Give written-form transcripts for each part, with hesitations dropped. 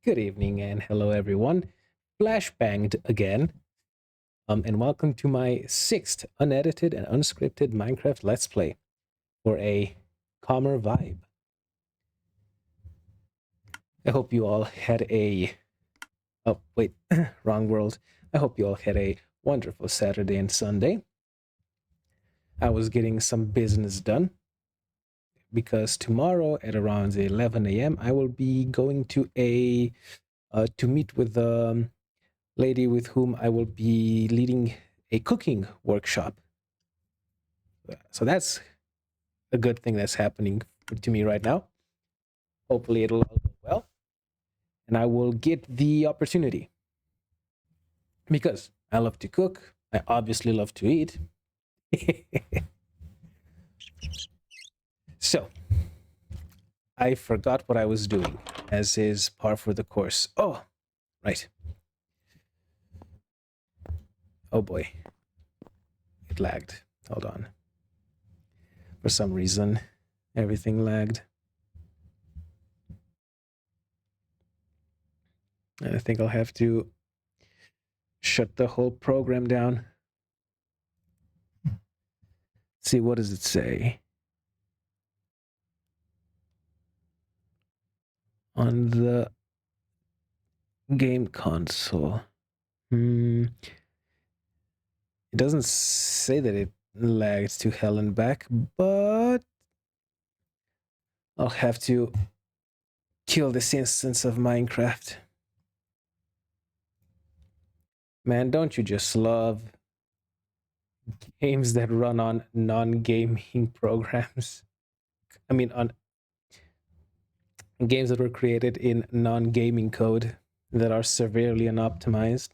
Good evening and hello everyone. Flashbanged again. And welcome to my sixth unedited and unscripted Minecraft Let's Play for a calmer vibe. I hope you all had a oh wait, wrong world. I hope you all had a wonderful Saturday and Sunday. I was getting some business done because tomorrow at around 11 a.m. I will be going to to meet with the lady with whom I will be leading a cooking workshop. So that's a good thing that's happening to me right now. Hopefully, it'll all go well, and I will get the opportunity because I love to cook. I obviously love to eat. So, I forgot what I was doing, as is par for the course. Oh, right. Oh boy. It lagged. Hold on. For some reason, everything lagged. And I think I'll have to shut the whole program down. Let's see, what does it say? On the game console. It doesn't say that it lagged to hell and back, but I'll have to kill this instance of Minecraft. Man, don't you just love games that run on non-gaming programs? I mean, on games that were created in non-gaming code that are severely unoptimized.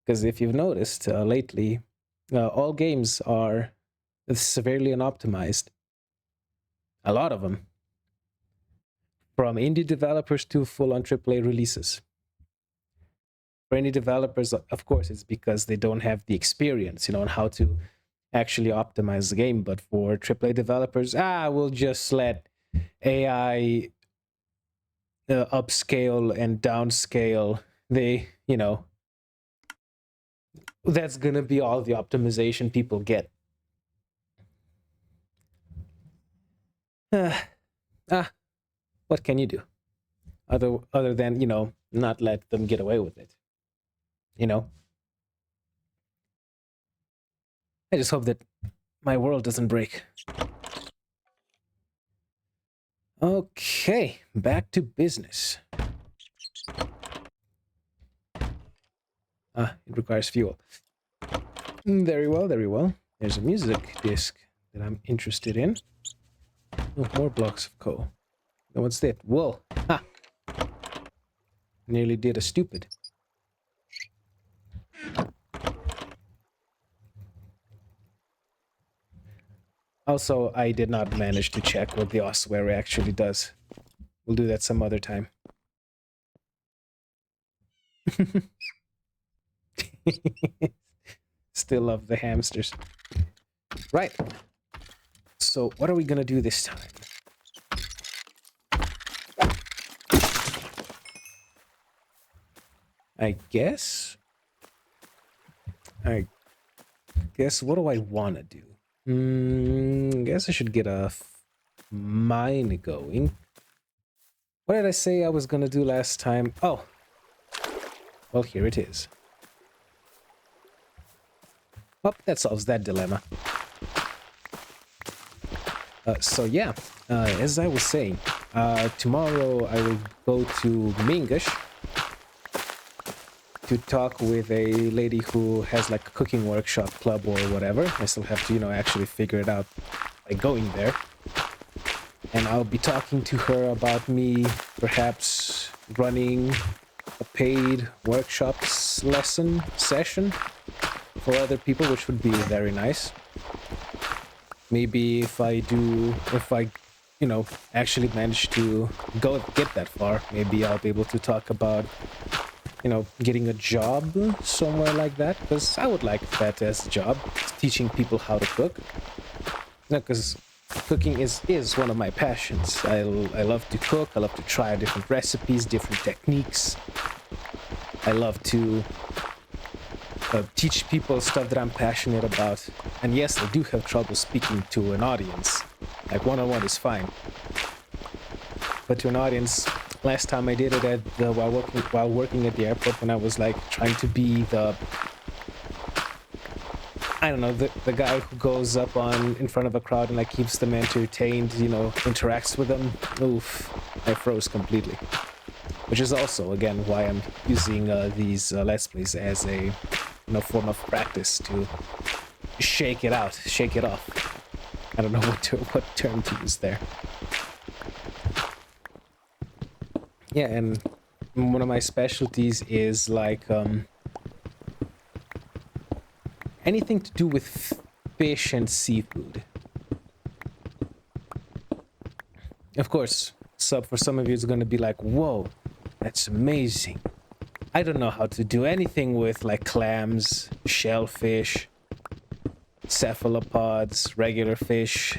Because if you've noticed lately, all games are severely unoptimized. A lot of them. From indie developers to full-on AAA releases. For indie developers, of course, it's because they don't have the experience, on how to actually optimize the game. But for AAA developers, we'll just let AI upscale and downscale. That's gonna be all the optimization people get. What can you do? Other than, not let them get away with it. I just hope that my world doesn't break. Okay, back to business. It requires fuel. Very well, very well. There's a music disc that I'm interested in. Oh, more blocks of coal. Now what's that? Wool. Ha! Nearly did a stupid. Also, I did not manage to check what the ossuary actually does. We'll do that some other time. Still love the hamsters. Right. So, what are we gonna do this time? I guess, what do I want to do? I guess I should get a mine going. What did I say I was gonna do last time? Oh, well, here it is. Oh, that solves that dilemma. So yeah, as I was saying, tomorrow I will go to Mingish to talk with a lady who has like a cooking workshop club or whatever. I still have to, actually figure it out by going there. And I'll be talking to her about me perhaps running a paid workshops lesson session for other people, which would be very nice. Maybe if I actually manage to get that far, maybe I'll be able to talk about getting a job somewhere like that, because I would like that as a job, teaching people how to cook. Because cooking is one of my passions. I love to cook. I love to try different recipes, different techniques. I love to teach people stuff that I'm passionate about. And yes, I do have trouble speaking to an audience. Like one-on-one is fine, but to an audience, last time I did it at the while working at the airport, when I was like trying to be the, I don't know, the guy who goes up on in front of a crowd and like keeps them entertained, you know, interacts with them. Oof, I froze completely. Which is also again why I'm using these let's plays as a, you know, form of practice to shake it out, shake it off. I don't know what term to use there. Yeah, and one of my specialties is like anything to do with fish and seafood. Of course, so for some of you it's going to be like, whoa, that's amazing. I don't know how to do anything with like clams, shellfish, cephalopods, regular fish,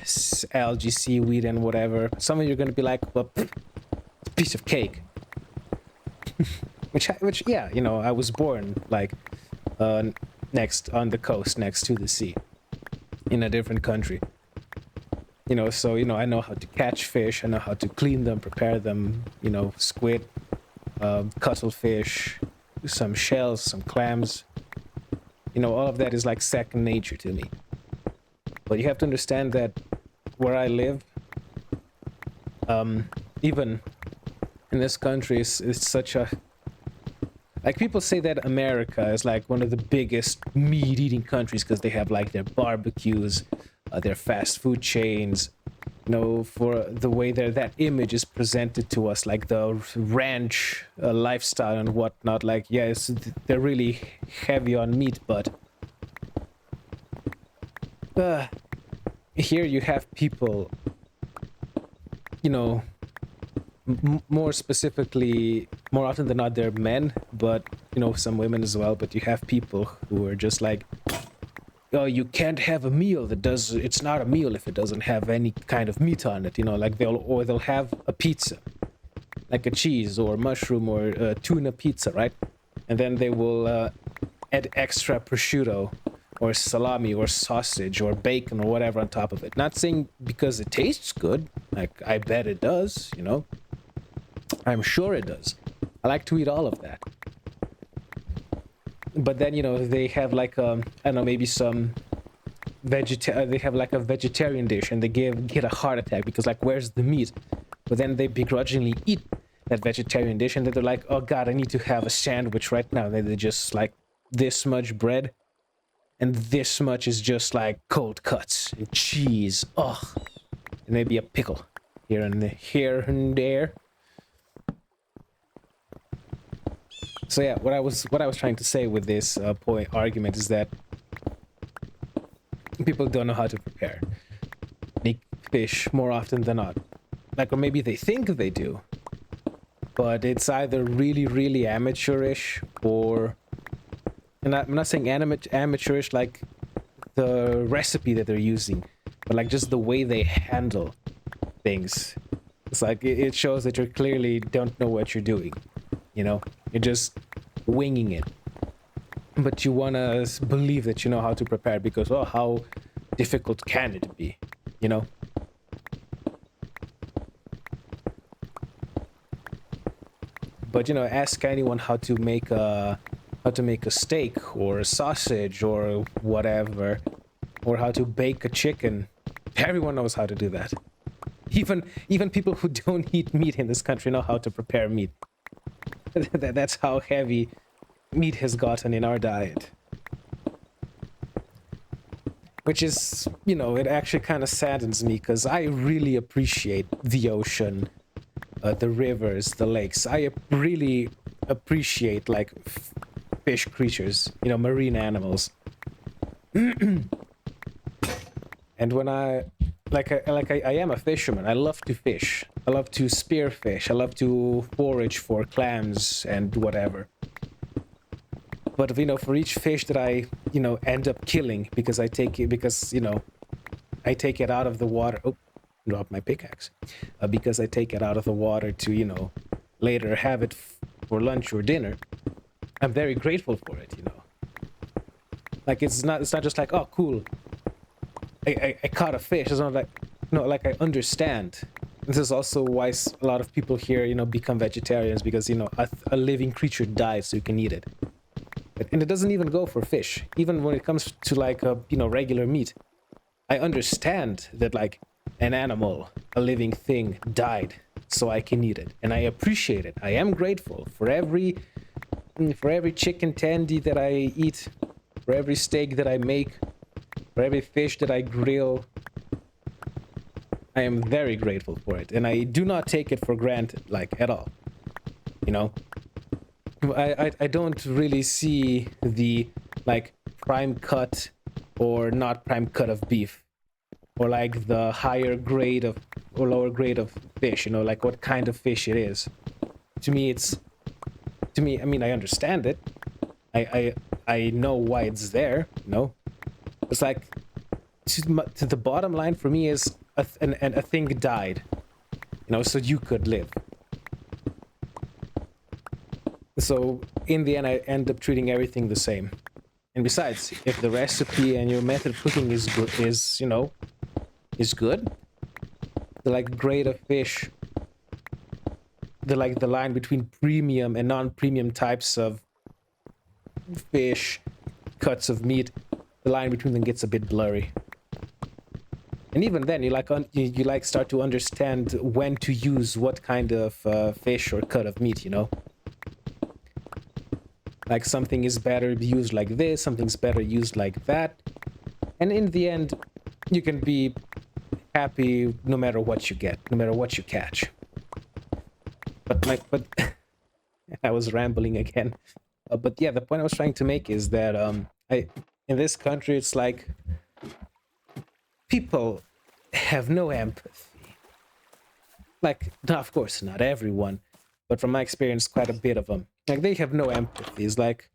algae, seaweed, and whatever. Some of you are going to be like, well, it's a piece of cake. which yeah, you know, I was born like next on the coast, next to the sea, in a different country. You know, so, you know, I know how to catch fish, I know how to clean them, prepare them, you know, squid, cuttlefish, some shells, some clams. You know, all of that is like second nature to me. But you have to understand that where I live, even in this country, is such a... Like, people say that America is like one of the biggest meat-eating countries because they have like their barbecues, their fast food chains, you know, for the way that image is presented to us, like the ranch lifestyle and whatnot. Like, yes, they're really heavy on meat, but here you have people, you know, more specifically, more often than not, they're men, but, you know, some women as well. But you have people who are just like, oh, you can't have a meal it's not a meal if it doesn't have any kind of meat on it, you know, like they'll have a pizza, like a cheese or mushroom or tuna pizza, right? And then they will add extra prosciutto or salami or sausage or bacon or whatever on top of it. Not saying because it tastes good, like I bet it does, you know, I'm sure it does. I like to eat all of that. But then, you know, they have like I don't know, maybe some they have like a vegetarian dish and they get a heart attack because like, where's the meat? But then they begrudgingly eat that vegetarian dish and then they're like, oh god, I need to have a sandwich right now. And then they just like this much bread and this much is just like cold cuts and cheese, and maybe a pickle here and there. So yeah, what I was trying to say with this argument is that people don't know how to prepare make fish more often than not. Like, or maybe they think they do, but it's either really, really amateurish or... And I'm not saying amateurish like the recipe that they're using, but like just the way they handle things. It's like, it shows that you clearly don't know what you're doing, you know? You're just winging it. But you want to believe that you know how to prepare because, oh, how difficult can it be, you know? But, you know, ask anyone how to make a steak or a sausage or whatever, or how to bake a chicken. Everyone knows how to do that. Even people who don't eat meat in this country know how to prepare meat. That's how heavy meat has gotten in our diet. Which is, you know, it actually kind of saddens me because I really appreciate the ocean, the rivers, the lakes. I really appreciate like fish creatures, you know, marine animals. And when I am a fisherman, I love to fish. I love to spear fish. I love to forage for clams and whatever. But, you know, for each fish that I, you know, end up killing because you know, I take it out of the water. Oh, drop my pickaxe. Because I take it out of the water to, later have it for lunch or dinner. I'm very grateful for it, Like it's not just like, oh cool, I caught a fish. It's not like, like I understand. This is also why a lot of people here, become vegetarians, because a living creature died so you can eat it. And it doesn't even go for fish. Even when it comes to like regular meat, I understand that like an animal, a living thing, died so I can eat it, and I appreciate it. I am grateful for every chicken tendy that I eat, for every steak that I make, for every fish that I grill. I am very grateful for it, and I do not take it for granted, like, at all. I don't really see the, like, prime cut or not prime cut of beef, or like the higher grade of or lower grade of fish, like what kind of fish it is. To me, I mean, I understand it. I know why it's there, It's like, to the bottom line for me is a thing died, so you could live. So in the end, I end up treating everything the same. And besides, if the recipe and your method of cooking is good, is good, the like grade of fish, the line between premium and non-premium types of fish, cuts of meat, the line between them gets a bit blurry. And even then, you start to understand when to use what kind of fish or cut of meat, Like something is better used like this, something's better used like that. And in the end, you can be happy no matter what you get, no matter what you catch. But I was rambling again. But yeah, the point I was trying to make is that in this country, it's like people have no empathy. Like, no, of course, not everyone, but from my experience, quite a bit of them. Like, they have no empathy. It's like,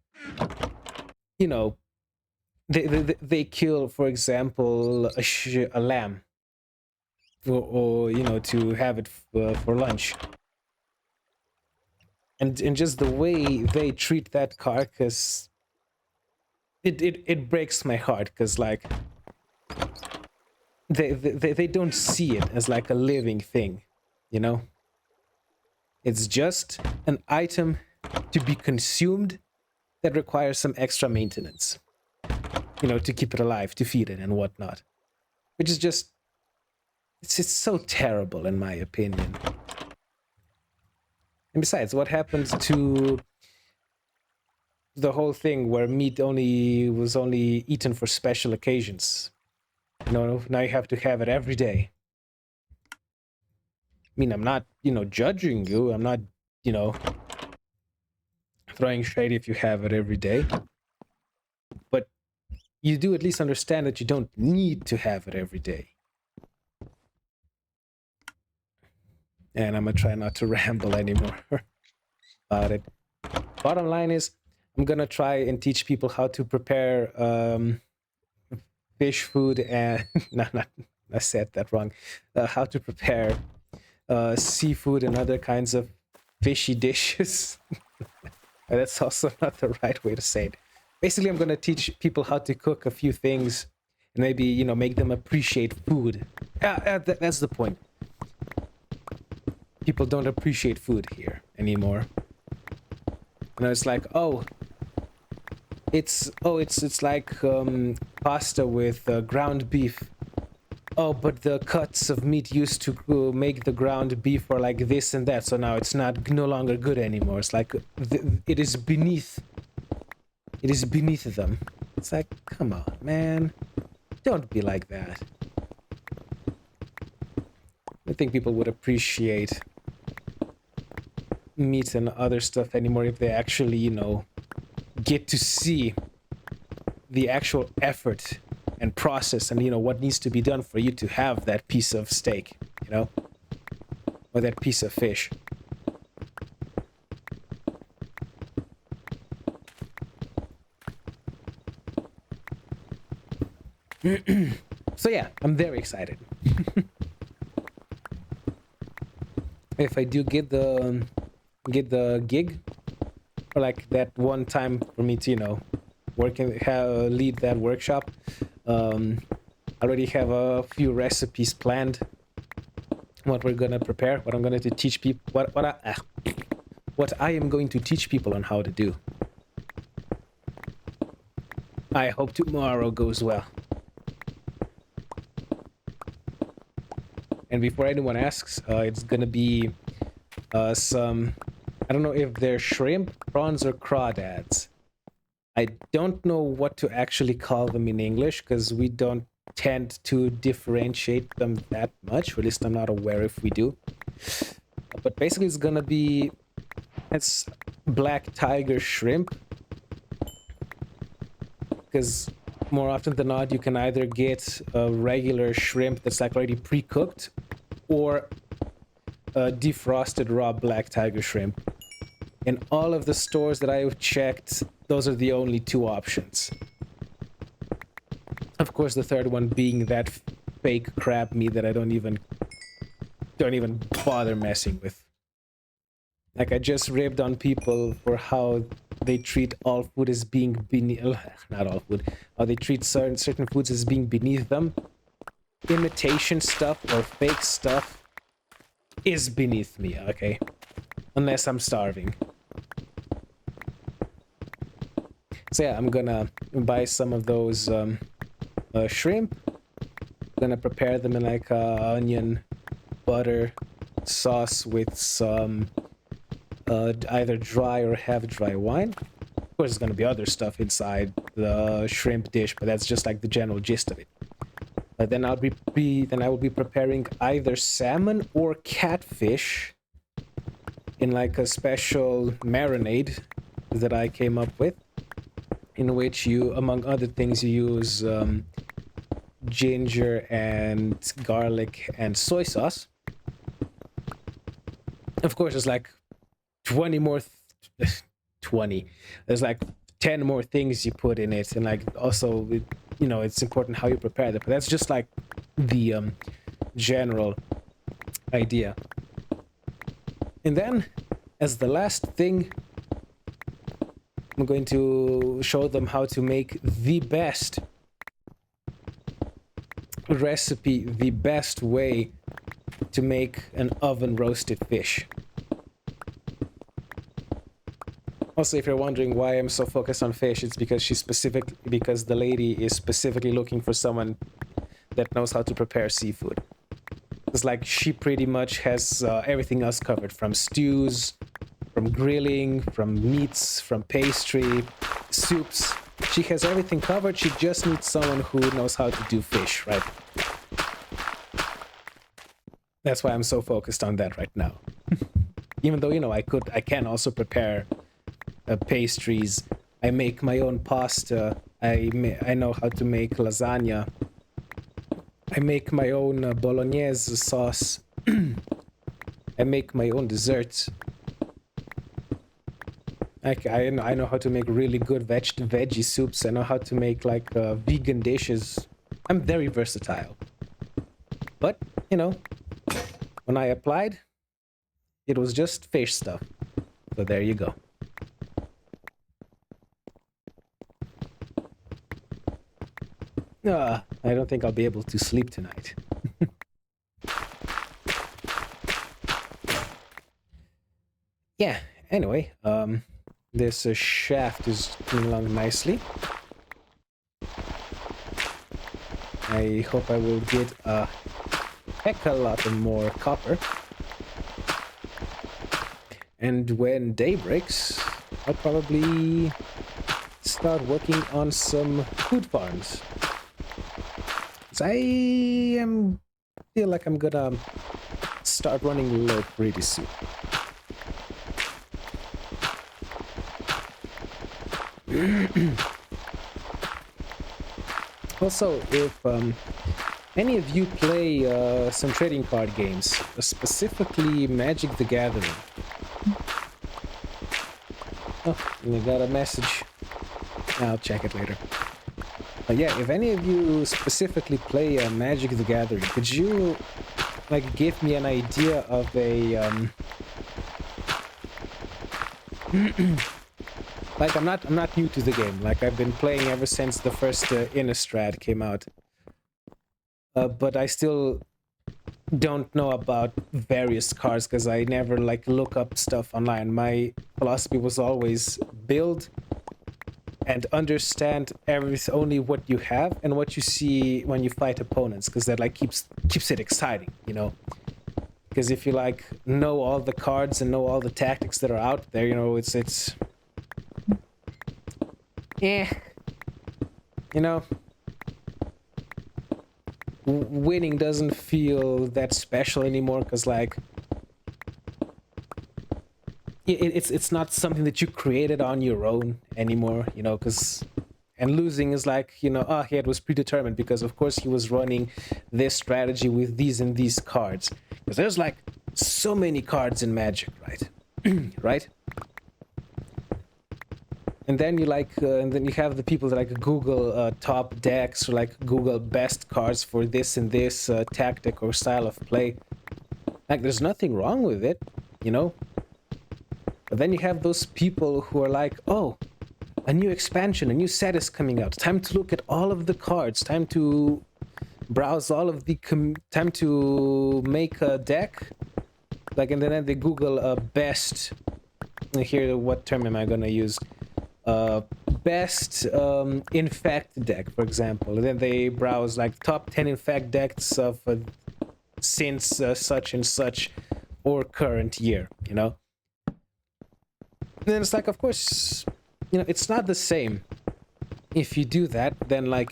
they kill, for example, a lamb, or to have it for lunch. And just the way they treat that carcass, it breaks my heart, because like they don't see it as like a living thing, It's just an item to be consumed that requires some extra maintenance, to keep it alive, to feed it and whatnot, which is just, it's so terrible in my opinion. And besides, what happened to the whole thing where meat was only eaten for special occasions? Now you have to have it every day. I mean, I'm not, judging you. I'm not, throwing shade if you have it every day. But you do at least understand that you don't need to have it every day. And I'm gonna try not to ramble anymore about it. Bottom line is, I'm gonna try and teach people how to prepare fish food and no, I said that wrong. How to prepare seafood and other kinds of fishy dishes. That's also not the right way to say it. Basically, I'm gonna teach people how to cook a few things and maybe make them appreciate food. That's the point. People don't appreciate food here anymore. It's like, it's like pasta with ground beef. Oh, but the cuts of meat used to make the ground beef or like this and that, so now it's no longer good anymore. It's like it is beneath them. It's like, come on, man, don't be like that. I think people would appreciate meat and other stuff anymore if they actually, get to see the actual effort and process and, what needs to be done for you to have that piece of steak, or that piece of fish. So yeah, I'm very excited. If I do get the gig, or like that one time for me to, you know, work and lead that workshop, I already have a few recipes planned. What we're gonna prepare, what I'm going to teach people, what I am going to teach people on how to do. I hope tomorrow goes well. And before anyone asks, it's gonna be some, I don't know if they're shrimp, prawns, or crawdads. I don't know what to actually call them in English because we don't tend to differentiate them that much, or at least I'm not aware if we do. But basically it's gonna be, it's black tiger shrimp, because more often than not you can either get a regular shrimp that's like already pre-cooked or defrosted raw black tiger shrimp. In all of the stores that I've checked, those are the only two options. Of course, the third one being that fake crab meat that I don't even bother messing with. Like, I just ribbed on people for how they treat all food as being beneath, not all food, how they treat certain foods as being beneath them. Imitation stuff or fake stuff is beneath me, okay? Unless I'm starving. So yeah, I'm gonna buy some of those shrimp. Gonna prepare them in like onion, butter, sauce with some either dry or half dry wine. Of course, there's gonna be other stuff inside the shrimp dish, but that's just like the general gist of it. Then I will be preparing either salmon or catfish in like a special marinade that I came up with, in which you, among other things, you use ginger and garlic and soy sauce. Of course, there's like 20 more 20. There's like 10 more things you put in it, and like also, you know, it's important how you prepare it. But that's just like the general idea. And then, as the last thing, I'm going to show them how to make the best recipe, the best way to make an oven roasted fish. Also, if you're wondering why I'm so focused on fish, it's because because the lady is specifically looking for someone that knows how to prepare seafood. It's like she pretty much has everything else covered, from stews, from grilling, from meats, from pastry, soups. She has everything covered. She just needs someone who knows how to do fish, right? That's why I'm so focused on that right now. Even though, you know, I can also prepare pastries. I make my own pasta. I know how to make lasagna. I make my own bolognese sauce. I make my own desserts. I know how to make really good veggie soups. I know how to make like vegan dishes. I'm very versatile. But, you know, when I applied, it was just fish stuff. So there you go. I don't think I'll be able to sleep tonight. Yeah, anyway, this shaft is coming along nicely. I hope I will get a heck of a lot more copper. And when day breaks, I'll probably start working on some food farms. I feel like I'm gonna start running low pretty soon. Also, if any of you play some trading card games, specifically Magic the Gathering. Oh, I got a message. I'll check it later. Yeah, if any of you specifically play Magic the Gathering, could you like give me an idea of a like I'm not new to the game. Like I've been playing ever since the first Innistrad came out. But I still don't know about various cards because I never like look up stuff online. My philosophy was always build and understand everything, only what you have and what you see when you fight opponents, because that like keeps it exciting, you know. Because if you like know all the cards and know all the tactics that are out there, you know, it's eh, you know, winning doesn't feel that special anymore because like it's not something that you created on your own anymore, you know, because and losing is like, you know, oh yeah, it was predetermined because of course he was running this strategy with these and these cards, because there's like so many cards in Magic, right? Right. And then you like and then you have the people that like Google top decks or like Google best cards for this and this tactic or style of play. Like there's nothing wrong with it, you know. But then you have those people who are like, oh, a new expansion, a new set is coming out. Time to look at all of the cards. Time to browse all of the... time to make a deck. Like, and then they Google best... Here, what term am I going to use? Best Infect deck, for example. And then they browse, like, top 10 Infect decks of since such and such or current year, you know? And then it's like, of course, you know, it's not the same. If you do that, then like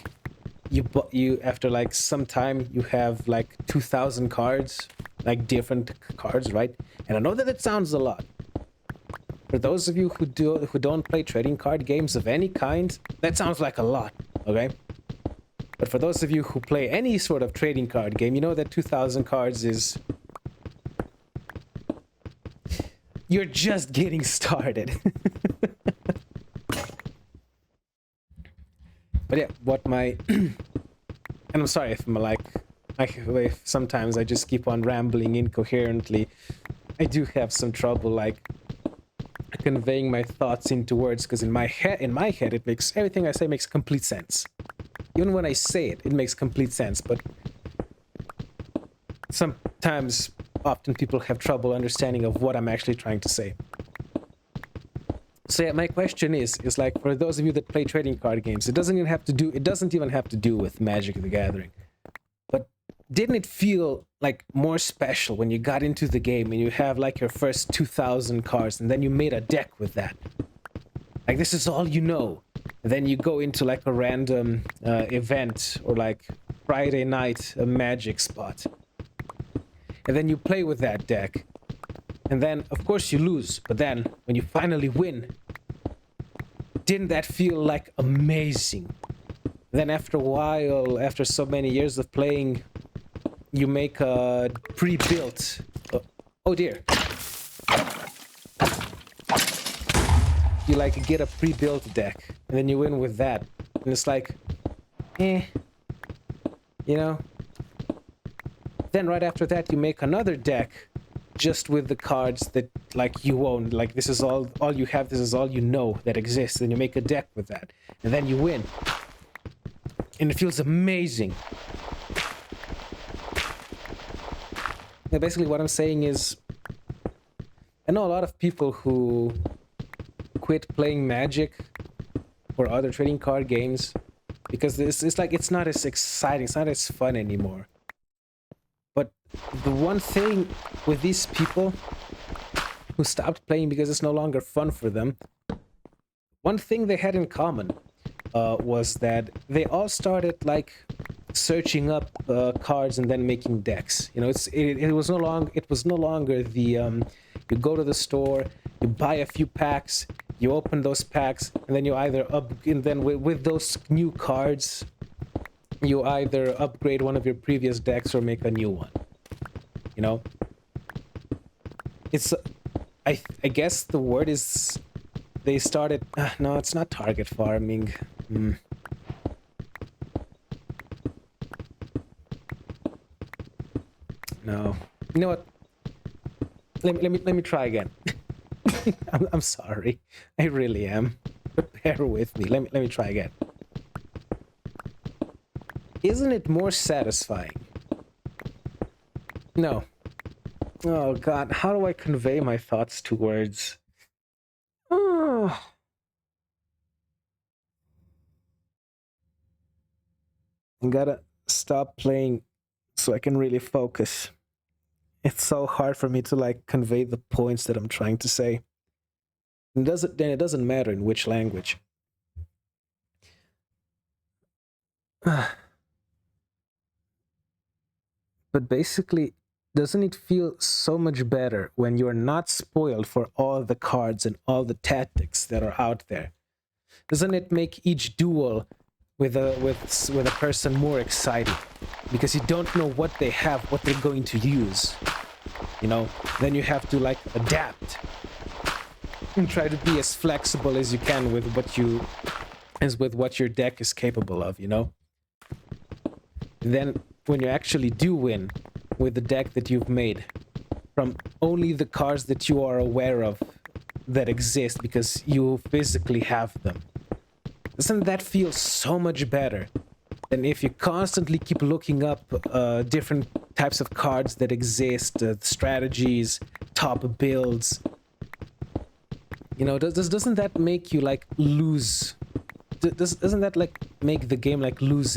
you after like some time you have like 2,000 cards, like different cards, right? And I know that it sounds a lot. For those of you who don't play trading card games of any kind, that sounds like a lot, okay? But for those of you who play any sort of trading card game, you know that 2,000 cards is... You're just getting started. But yeah, what my... and I'm sorry if I'm like... if sometimes I just keep on rambling incoherently. I do have some trouble, like, conveying my thoughts into words, because in my head, it makes... Everything I say makes complete sense. Even when I say it, it makes complete sense, but... Sometimes, often people have trouble understanding of what I'm actually trying to say. So yeah, my question is like, for those of you that play trading card games, it doesn't even have to do with Magic the Gathering. But didn't it feel like more special when you got into the game and you have like your first 2,000 cards and then you made a deck with that? Like this is all you know. And then you go into like a random event or like Friday night a Magic spot. And then you play with that deck. And then, of course, you lose. But then, when you finally win, didn't that feel like amazing? Then after a while, after so many years of playing, you make a pre-built... oh dear. You like get a pre-built deck. And then you win with that. And it's like... you know? Then right after that, you make another deck... just with the cards that like you own, like this is all you have, this is all you know that exists, and you make a deck with that, and then you win, and it feels amazing. Yeah, basically what I'm saying is, I know a lot of people who quit playing Magic or other trading card games because it's like it's not as exciting, it's not as fun anymore. But the one thing with these people who stopped playing because it's no longer fun for them, one thing they had in common was that they all started like searching up cards and then making decks. You know, it was no longer the you go to the store, you buy a few packs, you open those packs, and then you either with those new cards, you either upgrade one of your previous decks or make a new one. You know? It's... I guess the word is... They started... no, it's not target farming. no. You know what? Let me try again. I'm sorry. I really am. But bear with me. Let me try again. Isn't it more satisfying? No. Oh God, how do I convey my thoughts to words? Oh. I gotta stop playing so I can really focus. It's so hard for me to like convey the points that I'm trying to say. Then it doesn't matter in which language. But basically, doesn't it feel so much better when you're not spoiled for all the cards and all the tactics that are out there? Doesn't it make each duel with a person more exciting? Because you don't know what they have, what they're going to use. You know, then you have to like adapt and try to be as flexible as you can with what your deck is capable of, you know? And then when you actually do win with the deck that you've made from only the cards that you are aware of that exist because you physically have them, doesn't that feel so much better than if you constantly keep looking up different types of cards that exist, strategies, top builds? You know, doesn't that make you like lose? Doesn't that like make the game like lose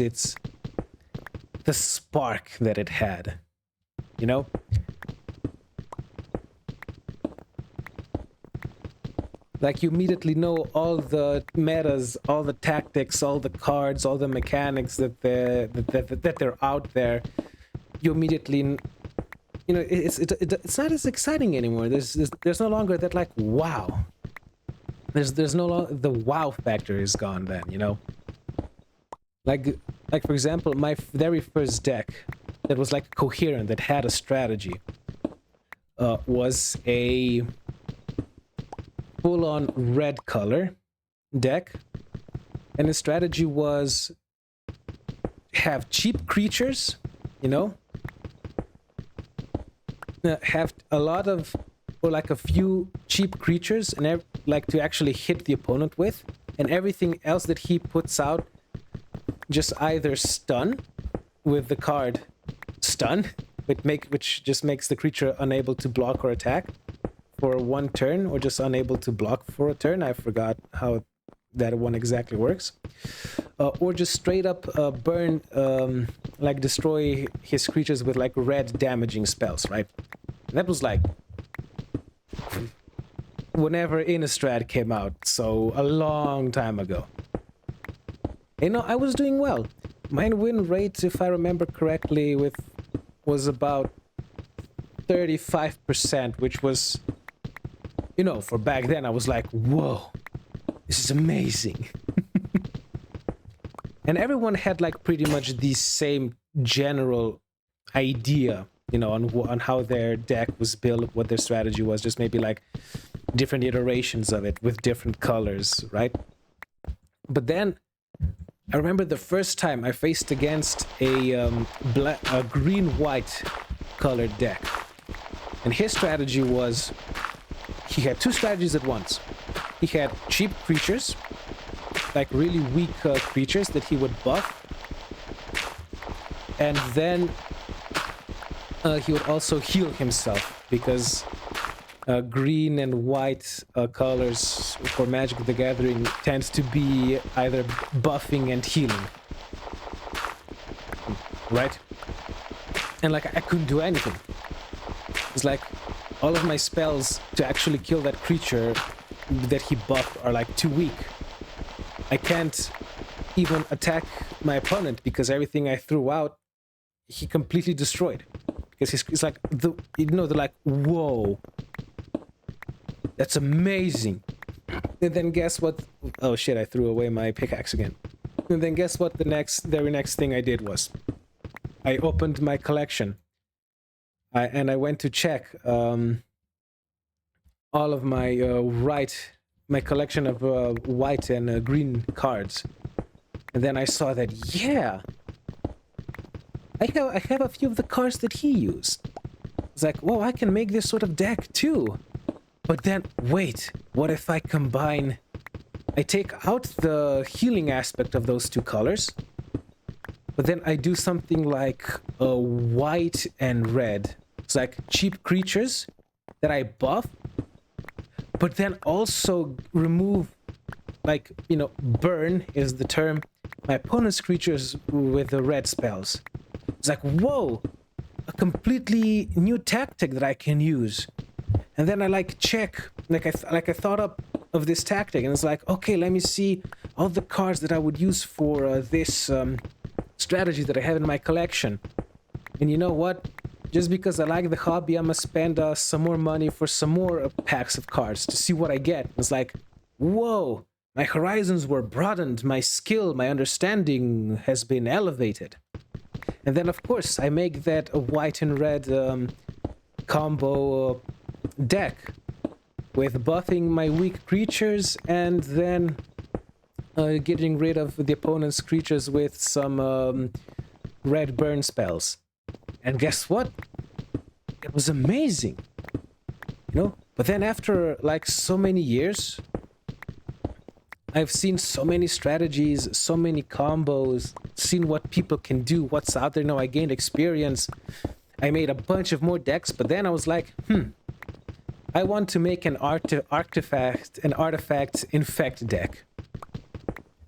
the spark that it had? You know? Like you immediately know all the metas, all the tactics, all the cards, all the mechanics that they're out there. You immediately, you know, it's not as exciting anymore. There's no longer that like wow. There's no longer the wow factor is gone. Then, you know, like for example, my very first deck that was like coherent, that had a strategy, was a full-on red color deck, and the strategy was have cheap creatures, you know, have a lot of, or like a few cheap creatures, and like to actually hit the opponent with, and everything else that he puts out just either stun with the card stun, which just makes the creature unable to block or attack for one turn, or just unable to block for a turn. I forgot how that one exactly works. Or just straight up burn, like destroy his creatures with like red damaging spells, right? And that was like whenever Innistrad came out, so a long time ago. You know, I was doing well. My win rate, if I remember correctly, was about 35%, which was, you know, for back then, I was like, whoa, this is amazing. And everyone had like pretty much the same general idea, you know, on how their deck was built, what their strategy was, just maybe like different iterations of it with different colors, right? But then I remember the first time I faced against a green-white colored deck. And his strategy was, he had two strategies at once. He had cheap creatures, like really weak creatures that he would buff. And then he would also heal himself, because green and white colors for Magic the Gathering tends to be either buffing and healing. Right? And like I couldn't do anything. It's like all of my spells to actually kill that creature that he buffed are like too weak. I can't even attack my opponent because everything I threw out, he completely destroyed. Because he's like, they're like, whoa, that's amazing. And then guess what? Oh shit, I threw away my pickaxe again. And then guess what the very next thing I did was? I opened my collection. And I went to check all of my collection of white and green cards. And then I saw that, yeah, I have a few of the cards that he used. It's like, whoa, I can make this sort of deck too. But then, wait, what if I combine... I take out the healing aspect of those two colors, but then I do something like white and red. It's like cheap creatures that I buff, but then also remove, like, you know, burn is the term, my opponent's creatures with the red spells. It's like, whoa, a completely new tactic that I can use. And then I like check, like I thought up of this tactic, and it's like, okay, let me see all the cards that I would use for this strategy that I have in my collection. And you know what? Just because I like the hobby, I'm gonna spend some more money for some more packs of cards to see what I get. It's like, whoa, my horizons were broadened, my skill, my understanding has been elevated. And then, of course, I make that a white and red combo deck with buffing my weak creatures and then getting rid of the opponent's creatures with some red burn spells. And guess what? It was amazing, you know? But then after like so many years, I've seen so many strategies, so many combos, seen what people can do, what's out there. Now I gained experience. I made a bunch of more decks, but then I was like, I want to make an artifact infect deck.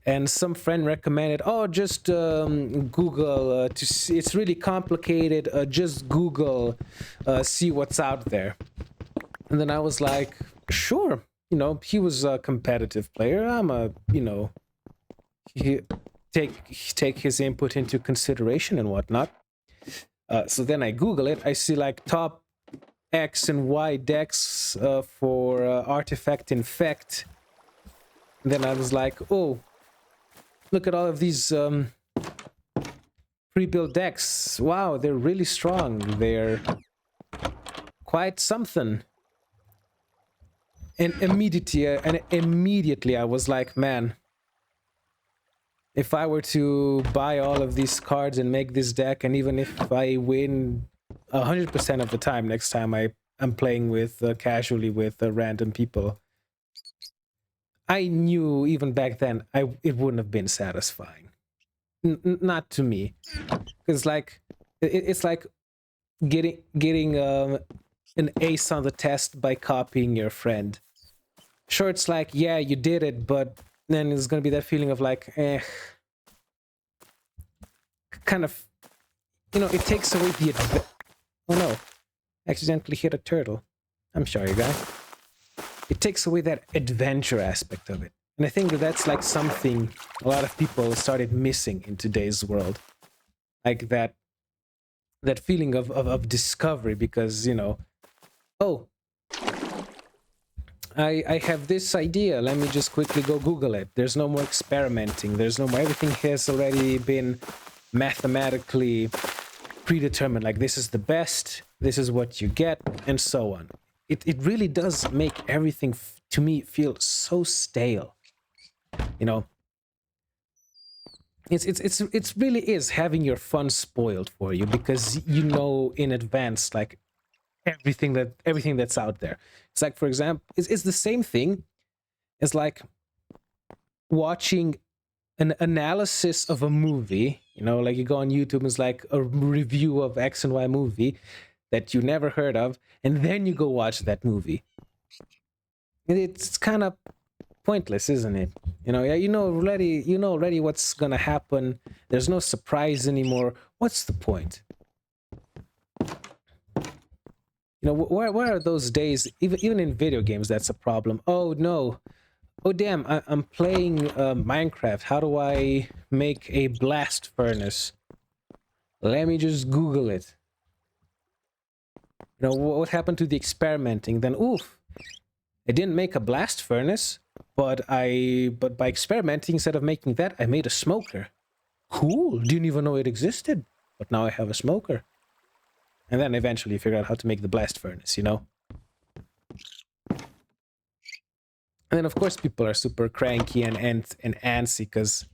And some friend recommended, oh, just Google to see. It's really complicated. Just Google, see what's out there. And then I was like, sure. You know, he was a competitive player. I'm a, you know, take his input into consideration and whatnot. So then I Google it. I see like top X and Y decks for artifact infect. And then I was like, oh, look at all of these pre-built decks. Wow, they're really strong. They're quite something. And immediately I was like, man, if I were to buy all of these cards and make this deck, and even if I win 100% of the time next time I'm playing with casually with random people, I knew even back then it wouldn't have been satisfying. Not to me, because like it's like getting an ace on the test by copying your friend. Sure, it's like, yeah, you did it, but then it's gonna be that feeling of like, kind of, you know, it takes away the oh no, accidentally hit a turtle. I'm sorry, guy. It takes away that adventure aspect of it. And I think that's like something a lot of people started missing in today's world. Like that feeling of discovery, because, you know, oh, I have this idea. Let me just quickly go Google it. There's no more experimenting. There's no more. Everything has already been mathematically predetermined. Like, this is the best. This is what you get, and so on. It really does make everything to me feel so stale. You know, it's really is having your fun spoiled for you, because you know in advance like everything that's out there. It's like, for example, it's the same thing as like watching an analysis of a movie. You know, like you go on YouTube, it's like a review of X and Y movie that you never heard of, and then you go watch that movie. And it's kind of pointless, isn't it? You know, yeah, you know already what's gonna happen. There's no surprise anymore. What's the point? You know, where are those days? Even in video games, that's a problem. Oh no, oh damn, I'm playing Minecraft. How do I make a blast furnace? Let me just Google it. You know, what happened to the experimenting? Then, oof, I didn't make a blast furnace, but by experimenting, instead of making that, I made a smoker. Cool, didn't even know it existed, but now I have a smoker. And then eventually figure out how to make the blast furnace, you know? And then, of course, people are super cranky and antsy because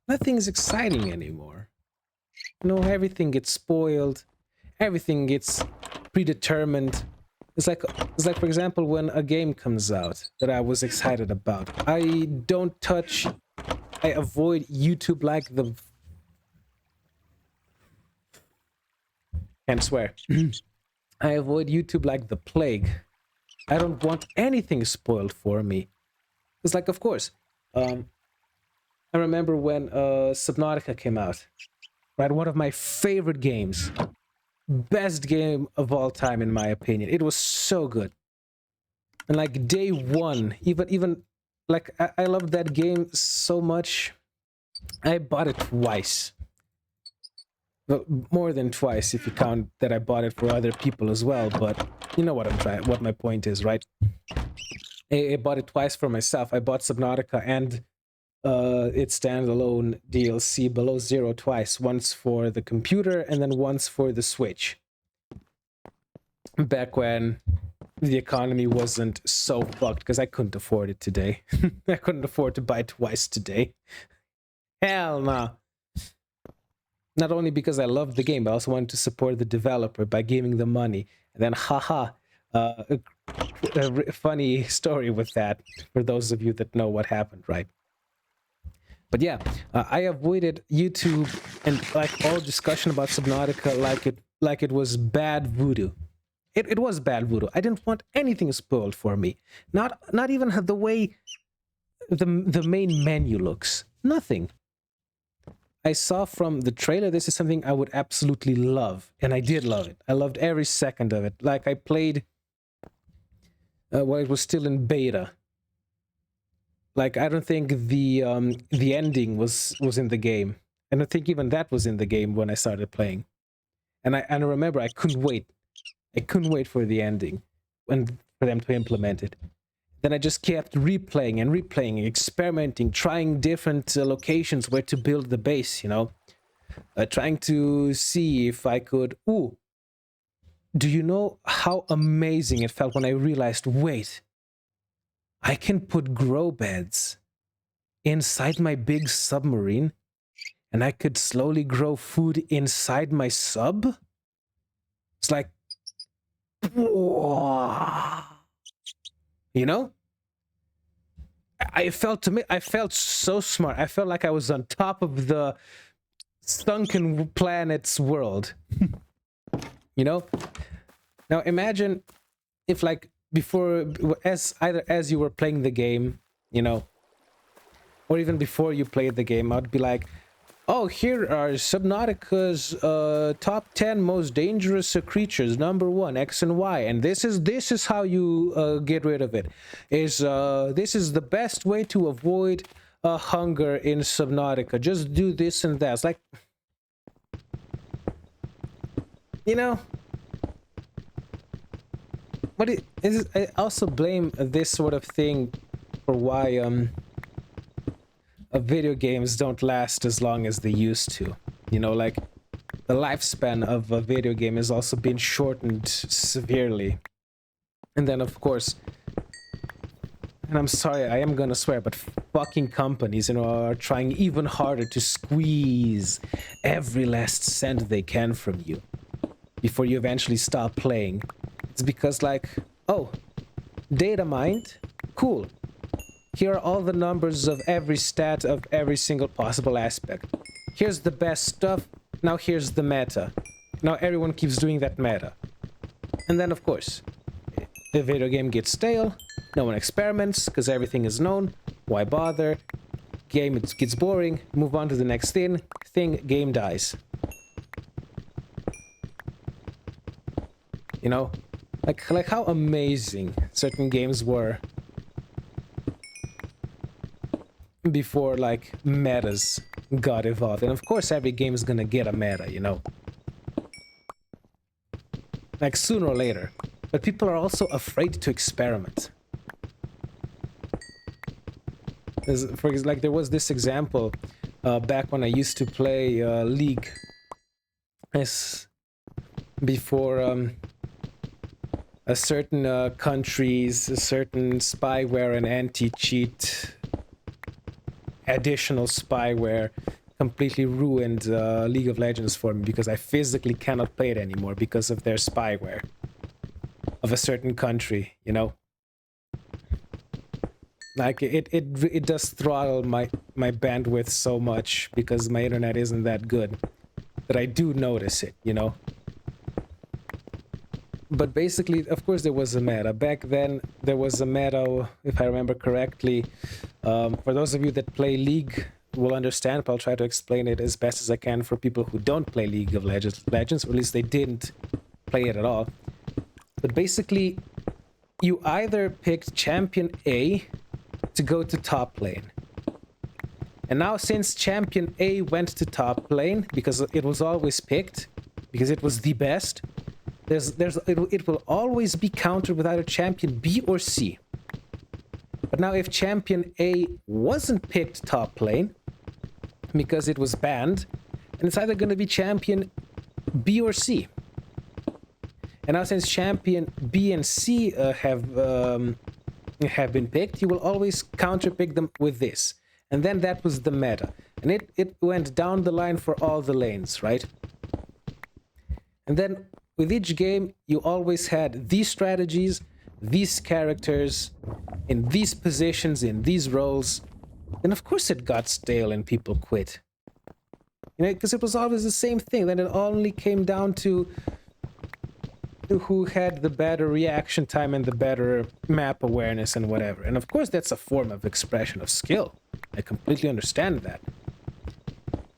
nothing's exciting anymore. You know, everything gets spoiled. everything gets predetermined. It's like, for example, when a game comes out that I was excited about, I don't touch, I avoid YouTube like the, can't swear. I avoid YouTube like the plague. I don't want anything spoiled for me. It's like, of course, I remember when Subnautica came out, right? One of my favorite games, best game of all time in my opinion. It was so good. And like day one, even like I loved that game so much, I bought it twice. Well, more than twice if you count that I bought it for other people as well, but you know what I'm trying, what my point is, right? I bought it twice for myself. I bought Subnautica and its standalone DLC Below Zero twice, once for the computer and then once for the Switch. Back when the economy wasn't so fucked, because I couldn't afford it today. I couldn't afford to buy twice today. Hell nah. Not only because I loved the game, but I also wanted to support the developer by giving them money. And then, haha, a funny story with that, for those of you that know what happened, right? But yeah, I avoided YouTube and like all discussion about Subnautica like it was bad voodoo. It was bad voodoo. I didn't want anything spoiled for me. Not even the way the main menu looks. Nothing. I saw from the trailer this is something I would absolutely love, and I did love it. I loved every second of it. Like I played while it was still in beta. Like I don't think the ending was in the game. I don't think even that was in the game when I started playing. And I remember I couldn't wait. I couldn't wait for the ending and for them to implement it. Then I just kept replaying and replaying, experimenting, trying different locations where to build the base, you know? Trying to see if I could... Ooh! Do you know how amazing it felt when I realized, wait, I can put grow beds inside my big submarine and I could slowly grow food inside my sub? It's like... You know? I felt so smart. I felt like I was on top of the sunken planet's world. You know? Now imagine if like before, as you were playing the game, you know, or even before you played the game, I'd be like, oh, here are Subnautica's top 10 most dangerous creatures. Number 1, X and Y, and this is how you get rid of it. This is the best way to avoid hunger in Subnautica. Just do this and that. It's like, you know, but I also blame this sort of thing for why video games don't last as long as they used to. You know, like the lifespan of a video game has also been shortened severely. And then of course, and I'm sorry, I am gonna swear, but fucking companies, you know, are trying even harder to squeeze every last cent they can from you before you eventually stop playing. It's because like, oh, data mined, cool. Here are all the numbers of every stat of every single possible aspect. Here's the best stuff. Now here's the meta. Now everyone keeps doing that meta. And then of course, the video game gets stale. No one experiments because everything is known. Why bother? Game it gets boring. Move on to the next thing. Game dies. You know, like how amazing certain games were before like metas got evolved. And of course every game is gonna get a meta, you know, like sooner or later. But people are also afraid to experiment. For example, like there was this example back when I used to play League, before a certain countries, a certain spyware and anti-cheat, additional spyware completely ruined League of Legends for me because I physically cannot play it anymore because of their spyware of a certain country, you know? Like, it does throttle my bandwidth so much because my internet isn't that good that I do notice it, you know? But basically, of course, there was a meta. Back then, there was a meta, if I remember correctly. For those of you that play League will understand, but I'll try to explain it as best as I can for people who don't play League of Legends, or at least they didn't play it at all. But basically, you either picked Champion A to go to top lane. And now, since Champion A went to top lane, because it was always picked, because it was the best, it will always be countered with either Champion B or C. But now if Champion A wasn't picked top lane, because it was banned, and it's either going to be Champion B or C. And now since Champion B and C have been picked, you will always counter-pick them with this. And then that was the meta. And it went down the line for all the lanes, right? And then with each game, you always had these strategies, these characters, in these positions, in these roles. And of course it got stale and people quit. You know, because it was always the same thing. Then it only came down to who had the better reaction time and the better map awareness and whatever. And of course that's a form of expression of skill. I completely understand that.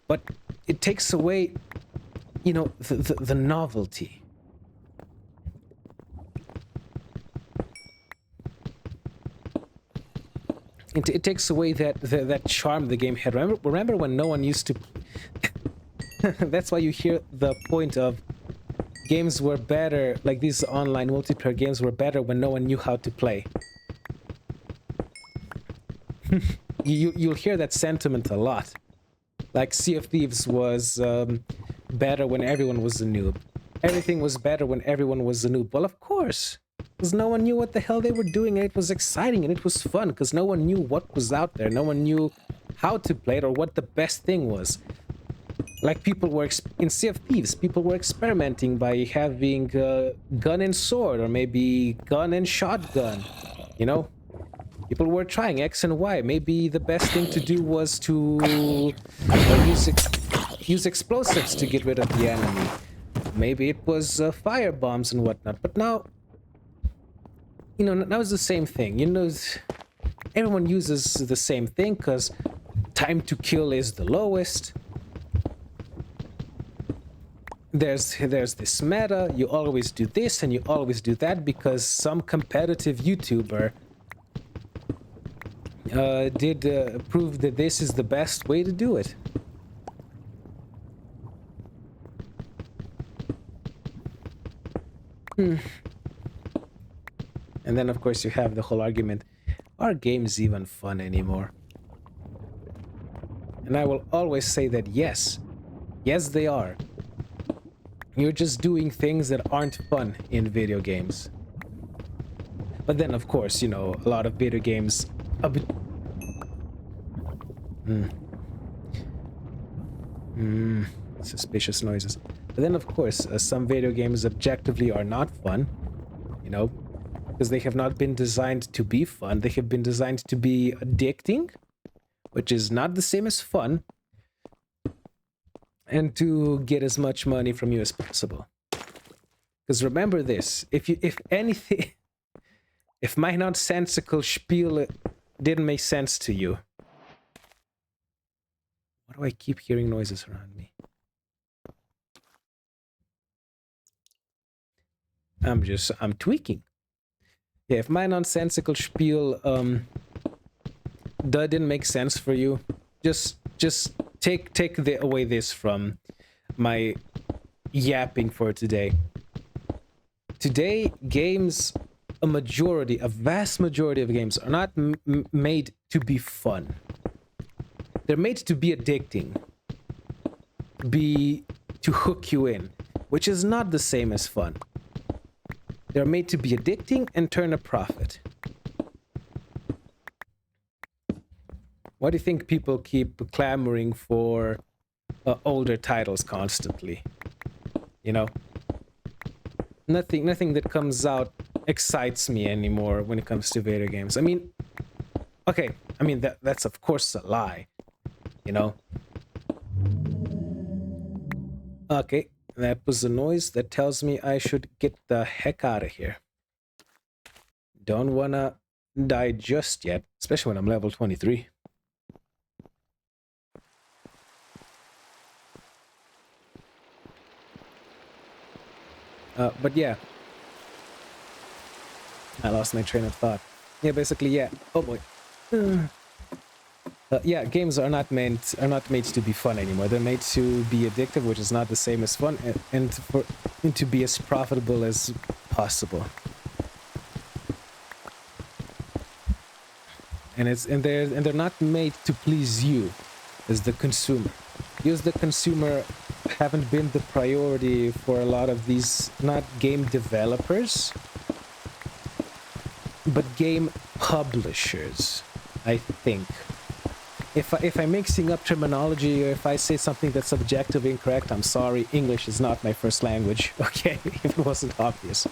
But it takes away, you know, the novelty. It takes away that charm the game had. Remember when no one used to... That's why you hear the point of games were better, like these online multiplayer games were better when no one knew how to play. You'll hear that sentiment a lot. Like Sea of Thieves was better when everyone was a noob. Everything was better when everyone was a noob. Well, of course. Because no one knew what the hell they were doing, and it was exciting and it was fun because no one knew what was out there. No one knew how to play it or what the best thing was. Like people were in Sea of Thieves, people were experimenting by having gun and sword or maybe gun and shotgun, you know? People were trying X and Y. Maybe the best thing to do was to use explosives to get rid of the enemy. Maybe it was fire bombs and whatnot. But now, you know, now it's the same thing. You know, everyone uses the same thing because time to kill is the lowest. There's this meta. You always do this and you always do that because some competitive YouTuber did prove that this is the best way to do it. And then, of course, you have the whole argument, are games even fun anymore? And I will always say that yes. Yes, they are. You're just doing things that aren't fun in video games. But then, of course, you know, a lot of video games... Suspicious noises. But then, of course, some video games objectively are not fun, you know, because they have not been designed to be fun. They have been designed to be addicting, which is not the same as fun, and to get as much money from you as possible. Because remember this, if anything, if my nonsensical spiel didn't make sense to you... Why do I keep hearing noises around me? I'm tweaking. Yeah, if my nonsensical spiel that didn't make sense for you, just take away this from my yapping for today. Today, games, a vast majority of games are not made to be fun. They're made to be addicting, to hook you in, which is not the same as fun. They're made to be addicting and turn a profit. Why do you think people keep clamoring for older titles constantly. You know, nothing that comes out excites me anymore when it comes to video games. I mean, okay, I mean that's of course a lie. You know. Okay, that was a noise that tells me I should get the heck out of here. Don't wanna die just yet, especially when I'm level 23. But yeah, I lost my train of thought. Yeah, basically, yeah. Oh boy. Yeah, games are not made to be fun anymore. They're made to be addictive, which is not the same as fun, and to be as profitable as possible. And they're not made to please you as the consumer. You as the consumer haven't been the priority for a lot of these, not game developers, but game publishers, I think. If I'm mixing up terminology, or if I say something that's objectively incorrect, I'm sorry. English is not my first language, okay? If it wasn't obvious.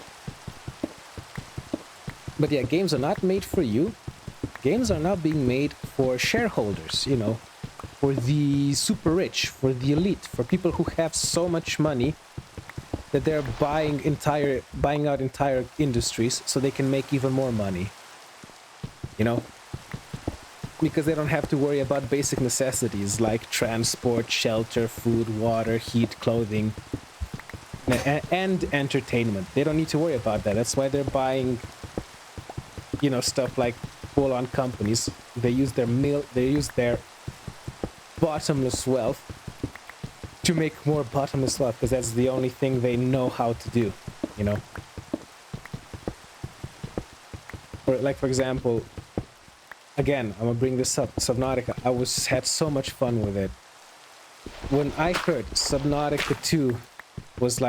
But yeah, games are not made for you. Games are now being made for shareholders, for the super rich, for the elite, for people who have so much money that they're buying out entire industries so they can make even more money. Because they don't have to worry about basic necessities like transport, shelter, food, water, heat, clothing, and entertainment. They don't need to worry about that. That's why they're buying, stuff like full-on companies. They use their bottomless wealth to make more bottomless wealth, because that's the only thing they know how to do, For example, again, I'm gonna bring this up. Subnautica. I had so much fun with it. When I heard Subnautica 2 was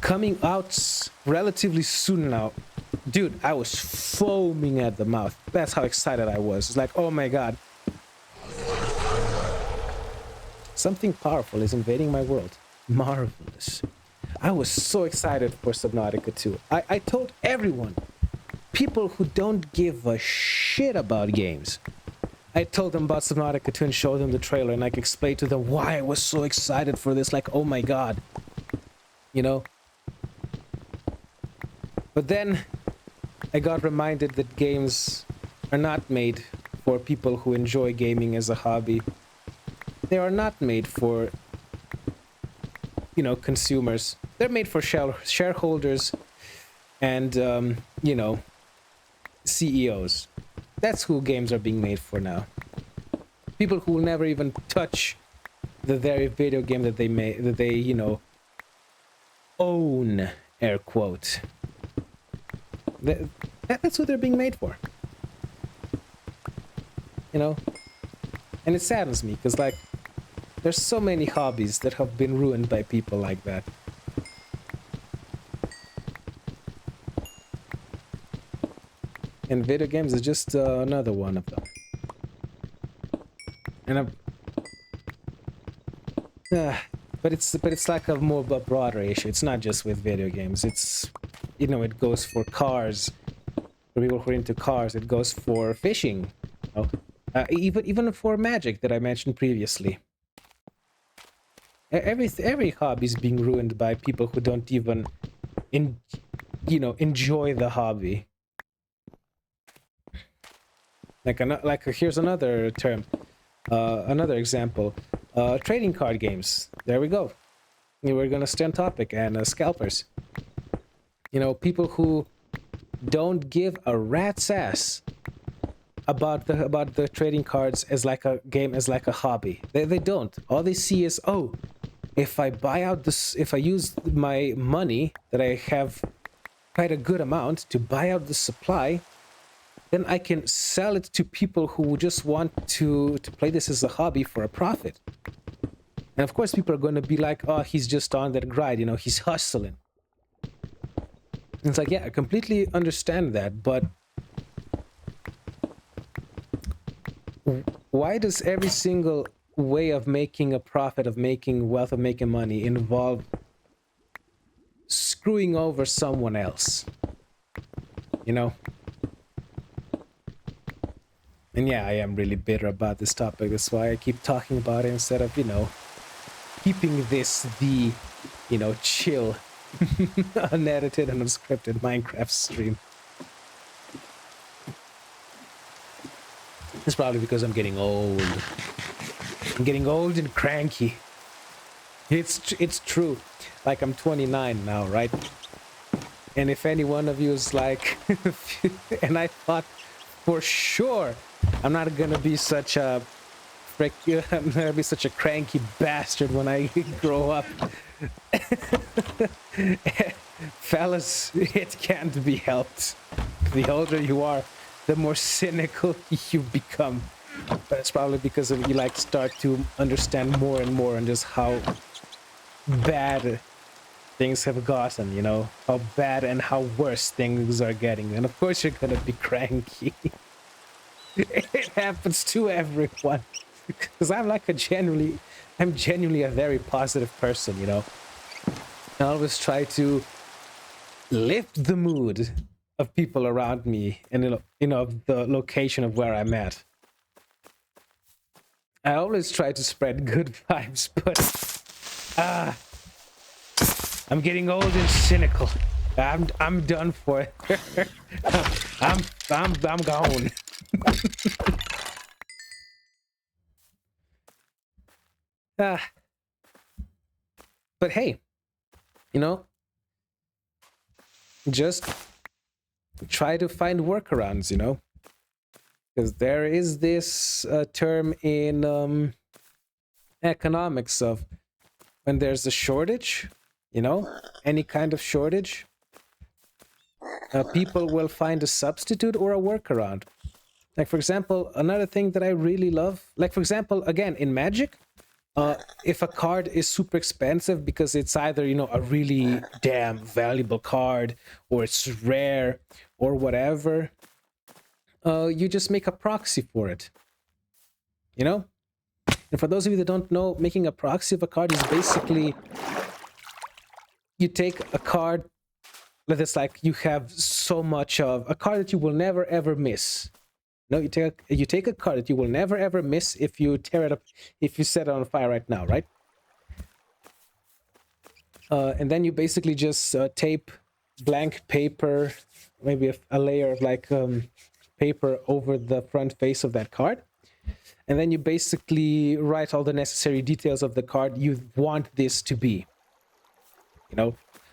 coming out relatively soon now, dude, I was foaming at the mouth. That's how excited I was. It's like, oh my god. Something powerful is invading my world. Marvelous. I was so excited for Subnautica 2. I told everyone. People who don't give a shit about games. I told them about Subnautica 2 and showed them the trailer, and explained to them why I was so excited for this. Oh my god. But then I got reminded that games are not made for people who enjoy gaming as a hobby. They are not made for, consumers. They're made for shareholders and, CEOs. That's who games are being made for now. People who will never even touch the very video game that they own, air quote. That's what they're being made for. And it saddens me, because there's so many hobbies that have been ruined by people like that. And video games is just another one of them. And but it's like a more of a broader issue. It's not just with video games. It's it goes for cars. For people who are into cars, it goes for fishing. Even for Magic that I mentioned previously. Every hobby is being ruined by people who don't even enjoy the hobby. Here's another term, another example. Trading card games. There we go. We're gonna stay on topic. And scalpers. People who don't give a rat's ass about the trading cards as a game, as a hobby. They don't. All they see is, oh, if I use my money that I have quite a good amount to buy out the supply, then I can sell it to people who just want to play this as a hobby for a profit. And of course, people are going to be like, oh, he's just on that grind, he's hustling. And it's yeah, I completely understand that, but why does every single way of making a profit, of making wealth, of making money involve screwing over someone else, you know? And yeah, I am really bitter about this topic. That's why I keep talking about it instead of, keeping this the, chill, unedited and unscripted Minecraft stream. It's probably because I'm getting old. I'm getting old and cranky. It's true. Like, I'm 29 now, right? And if any one of you is like, and I thought for sure I'm not gonna be such a I'm gonna be such a cranky bastard when I grow up. Fellas, it can't be helped. The older you are, the more cynical you become. But it's probably because of you start to understand more and more and just how bad things have gotten, how bad and how worse things are getting. And of course you're gonna be cranky. It happens to everyone. Because I'm genuinely a very positive person, I always try to lift the mood of people around me and, the location of where I'm at. I always try to spread good vibes, but I'm getting old and cynical. I'm done for it. I'm gone. But hey, just try to find workarounds, because there is this term in economics of when there's a shortage, any kind of shortage, people will find a substitute or a workaround. Like, for example, another thing that I really love, like, for example, again, in Magic, if a card is super expensive because it's either, a really damn valuable card or it's rare or whatever, you just make a proxy for it, And for those of you that don't know, making a proxy of a card is basically you take a card that is like you have so much of, a card that you will never ever miss. No, you take a card that you will never ever miss if you tear it up, if you set it on fire right now, right? And then you basically just tape blank paper, maybe a layer of paper over the front face of that card. And then you basically write all the necessary details of the card you want this to be.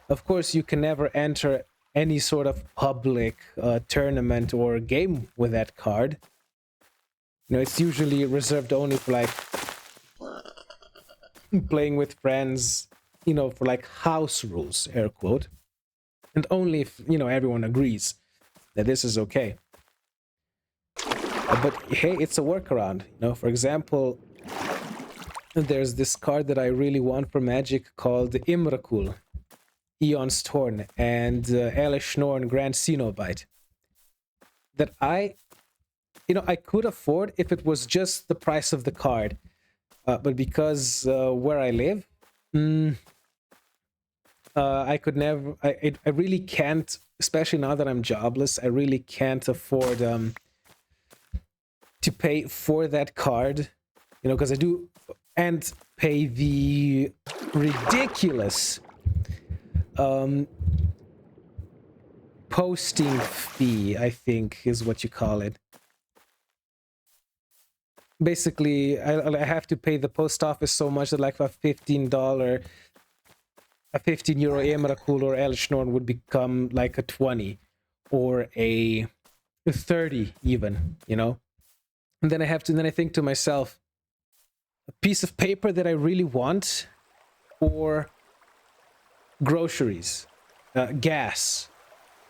Of course, you can never enter any sort of public tournament or game with that card. It's usually reserved only for playing with friends, for house rules, air quote. And only if, everyone agrees that this is okay. But hey, it's a workaround. For example, there's this card that I really want for Magic called Imrakul, Eon's Torn, and Elish Norn Grand Cenobite. That I could afford if it was just the price of the card. But because where I live, I could never, I really can't, especially now that I'm jobless, I really can't afford to pay for that card, because I do, and pay the ridiculous posting fee, I think is what you call it. Basically, I have to pay the post office so much that a $15, a 15 euro Emrakul or Elshnorn would become like a 20 or a 30 even, And then I think to myself, a piece of paper that I really want, or groceries, gas,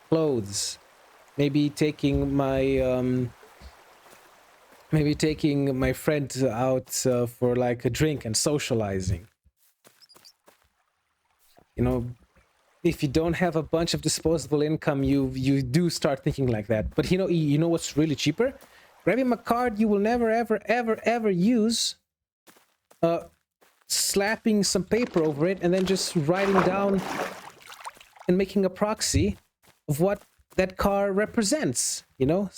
clothes, maybe taking my friend out for a drink and socializing. If you don't have a bunch of disposable income, you do start thinking like that. But you know what's really cheaper? Grabbing a card you will never ever ever ever use uh, slapping some paper over it and then just writing down and making a proxy of what that car represents, you know?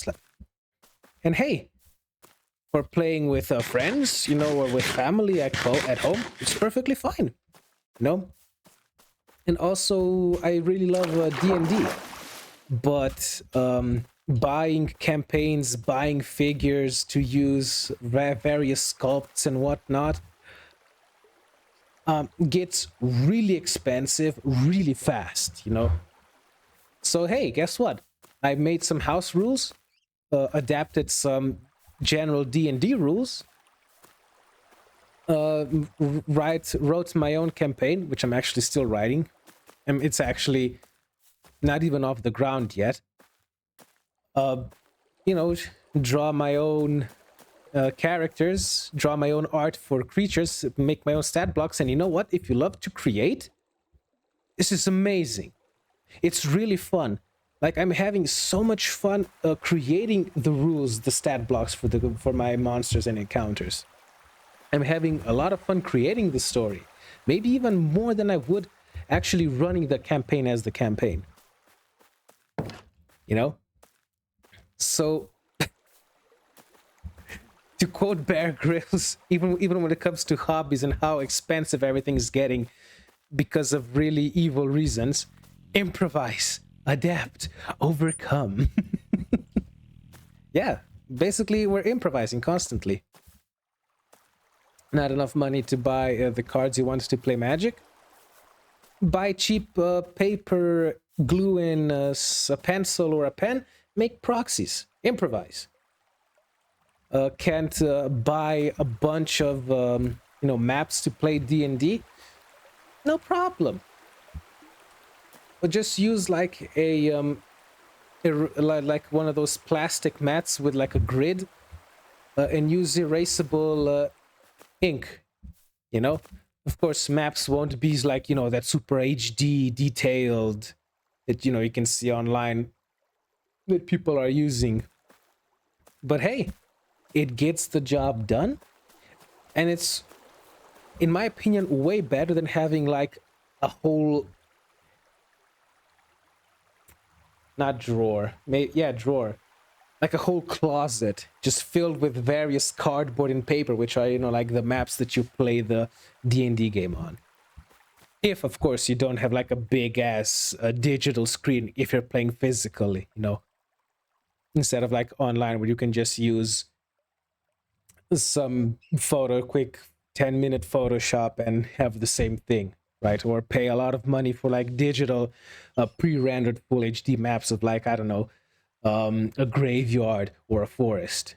And hey, for playing with friends, you know, or with family at home, it's perfectly fine, you know? And also, I really love D&D, but buying campaigns, buying figures to use various sculpts and whatnot gets really expensive really fast, you know? So hey, guess what? I made some house rules, adapted some general D&D rules, wrote my own campaign, which I'm actually still writing. And it's actually not even off the ground yet. You know, draw my own characters, draw my own art for creatures, make my own stat blocks. And you know what? If you love to create, this is amazing. It's really fun. Like, I'm having so much fun creating the rules, the stat blocks for my monsters and encounters. I'm having a lot of fun creating the story. Maybe even more than I would actually running the campaign as the campaign. You know? So, to quote Bear Grylls, even when it comes to hobbies and how expensive everything is getting because of really evil reasons, improvise, adapt, overcome. Yeah, basically we're improvising constantly. Not enough money to buy the cards you want to play Magic? Buy cheap paper, glue in a pencil or a pen, make proxies, improvise. Can't buy a bunch of maps to play D&D? No problem. But just use like like one of those plastic mats with like a grid, and use erasable ink. You know, of course, maps won't be like, you know, that super HD detailed that, you know, you can see online that people are using. But hey, it gets the job done, and it's, in my opinion, way better than having like a whole, not drawer, drawer, like a whole closet just filled with various cardboard and paper, which are, you know, like the maps that you play the D&D game on. If, of course, you don't have like a big ass digital screen, if you're playing physically, you know, instead of like online where you can just use some quick 10-minute Photoshop and have the same thing, right? Or pay a lot of money for like digital pre-rendered full HD maps of like, I don't know, a graveyard or a forest,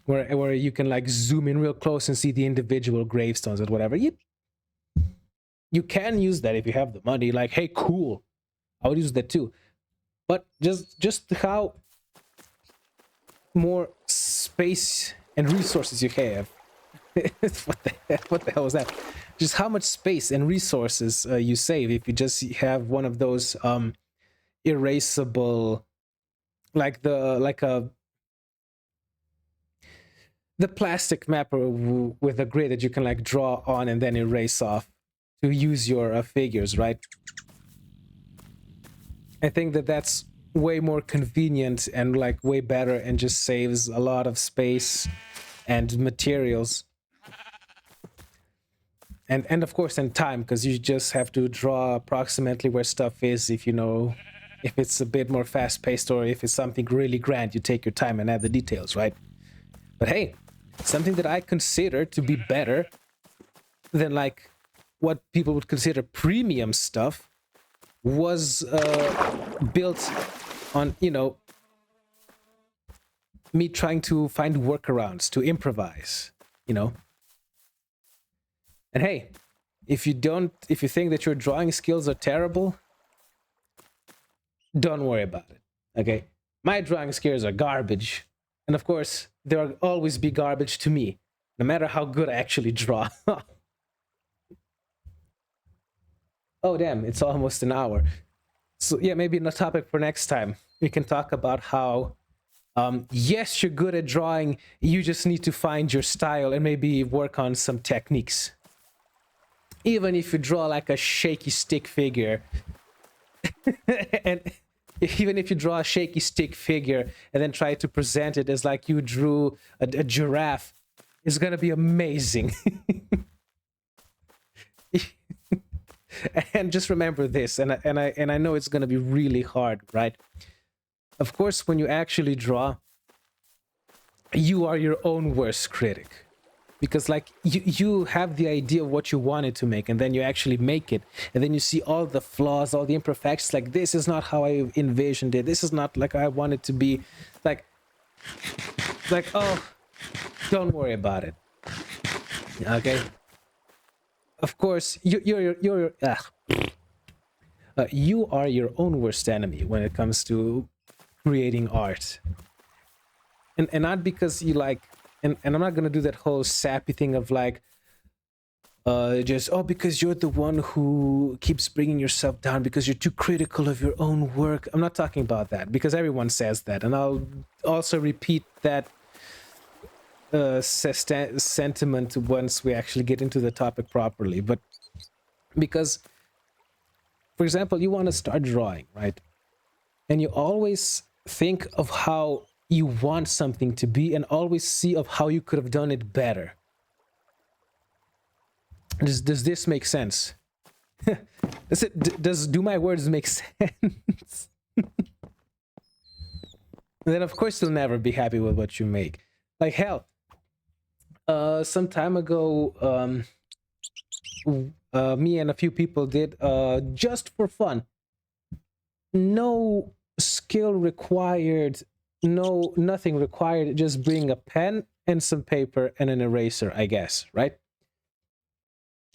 where you can like zoom in real close and see the individual gravestones or whatever. You can use that if you have the money. Like, hey, cool, I would use that too. But just how more space and resources you have. What the hell was that? Just how much space and resources you save if you just have one of those erasable, like the plastic mapper with a grid that you can like draw on and then erase off to use your figures, right? I think that's way more convenient and like way better, and just saves a lot of space and materials, and of course, and time, because you just have to draw approximately where stuff is. If you know, if it's a bit more fast-paced, or if it's something really grand, you take your time and add the details, right? But hey, something that I consider to be better than like what people would consider premium stuff was built on, you know, me trying to find workarounds to improvise, you know. And hey, if you think that your drawing skills are terrible, don't worry about it, okay? My drawing skills are garbage, and of course they'll always be garbage to me, no matter how good I actually draw. Oh damn, it's almost an hour. So yeah, maybe a topic for next time. We can talk about how Yes, you're good at drawing. You just need to find your style and maybe work on some techniques. Even if you draw like a shaky stick figure, and even if you draw a shaky stick figure and then try to present it as like you drew a giraffe, it's gonna be amazing. And just remember this, and I know it's gonna be really hard, right? Of course, when you actually draw, you are your own worst critic, because like you have the idea of what you wanted to make, and then you actually make it, and then you see all the flaws, all the imperfections, like this is not how I envisioned it, this is not like I want it to be. Like oh, don't worry about it, okay? Of course you are your own worst enemy when it comes to creating art. And not because you like, and I'm not gonna do that whole sappy thing of like just because you're the one who keeps bringing yourself down because you're too critical of your own work. I'm not talking about that, because everyone says that, and I'll also repeat that sentiment once we actually get into the topic properly. But because, for example, you want to start drawing, right? And you always think of how you want something to be, and always see of how you could have done it better. Does this make sense? Do my words make sense? Then of course you'll never be happy with what you make. Like hell, some time ago, me and a few people did, just for fun, no skill required, nothing required, just bring a pen and some paper and an eraser, I guess, right?